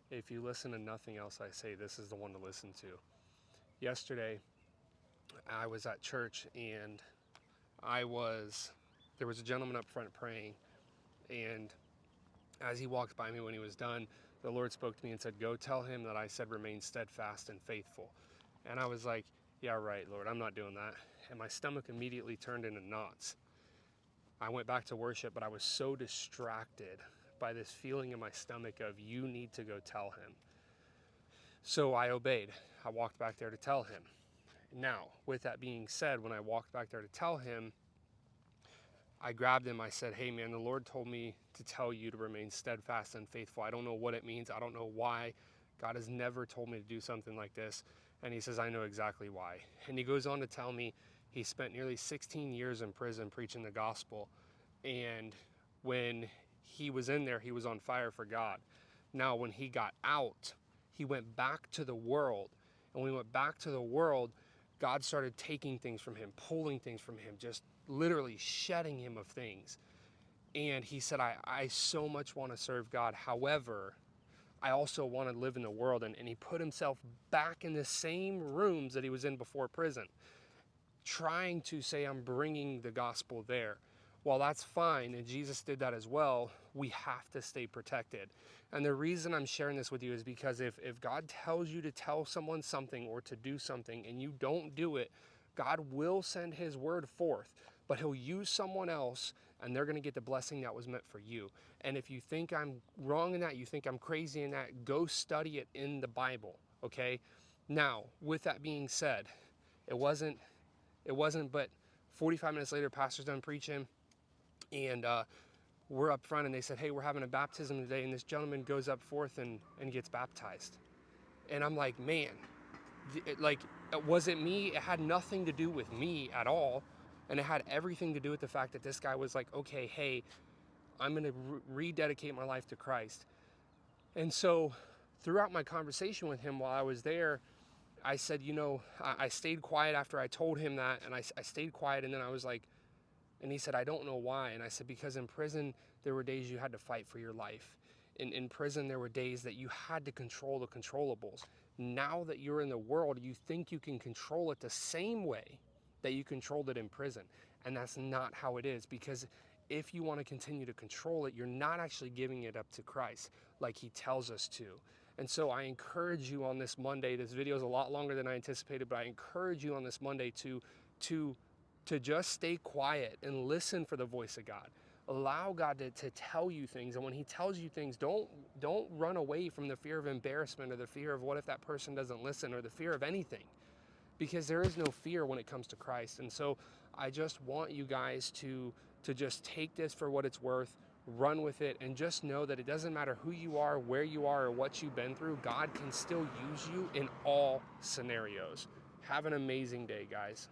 If you listen to nothing else I say, this is the one to listen to. Yesterday, I was at church and there was a gentleman up front praying, and as he walked by me when he was done, the Lord spoke to me and said, "Go tell him that I said remain steadfast and faithful." And I was like, "Yeah, right, Lord, I'm not doing that." And my stomach immediately turned into knots. I went back to worship, but I was so distracted by this feeling in my stomach of, you need to go tell him. So I obeyed. I walked back there to tell him. Now, with that being said, when I walked back there to tell him, I grabbed him. I said, "Hey, man, the Lord told me to tell you to remain steadfast and faithful. I don't know what it means. I don't know why. God has never told me to do something like this." And he says, "I know exactly why." And he goes on to tell me he spent nearly 16 years in prison preaching the gospel. And when he was in there, he was on fire for God. Now, when he got out, he went back to the world. And when he went back to the world, God started taking things from him, pulling things from him, just literally shedding him of things. And he said, I so much want to serve God. However, I also want to live in the world. And he put himself back in the same rooms that he was in before prison, trying to say, I'm bringing the gospel there. While that's fine, and Jesus did that as well, we have to stay protected. And the reason I'm sharing this with you is because if God tells you to tell someone something or to do something and you don't do it, God will send his word forth, but he'll use someone else and they're going to get the blessing that was meant for you. And if you think I'm wrong in that, you think I'm crazy in that, go study it in the Bible, okay? Now, with that being said, it wasn't but 45 minutes later, pastor's done preaching, and we're up front, and they said, "Hey, we're having a baptism today," and this gentleman goes up forth and gets baptized. And I'm like, man, it wasn't me. It had nothing to do with me at all. And it had everything to do with the fact that this guy was like, okay, hey, I'm going to rededicate my life to Christ. And so throughout my conversation with him while I was there, I said, I stayed quiet after I told him that, and I stayed quiet, and then I was like, and he said, "I don't know why." And I said, "Because in prison, there were days you had to fight for your life. In prison, there were days that you had to control the controllables. Now that you're in the world, you think you can control it the same way that you controlled it in prison. And that's not how it is, because if you want to continue to control it, you're not actually giving it up to Christ like he tells us to. And so I encourage you on this Monday, this video is a lot longer than I anticipated, but I encourage you on this Monday to just stay quiet and listen for the voice of God. Allow God to tell you things. And when he tells you things, don't run away from the fear of embarrassment or the fear of what if that person doesn't listen or the fear of anything, because there is no fear when it comes to Christ. And so I just want you guys to just take this for what it's worth, run with it, and just know that it doesn't matter who you are, where you are, or what you've been through. God can still use you in all scenarios. Have an amazing day, guys.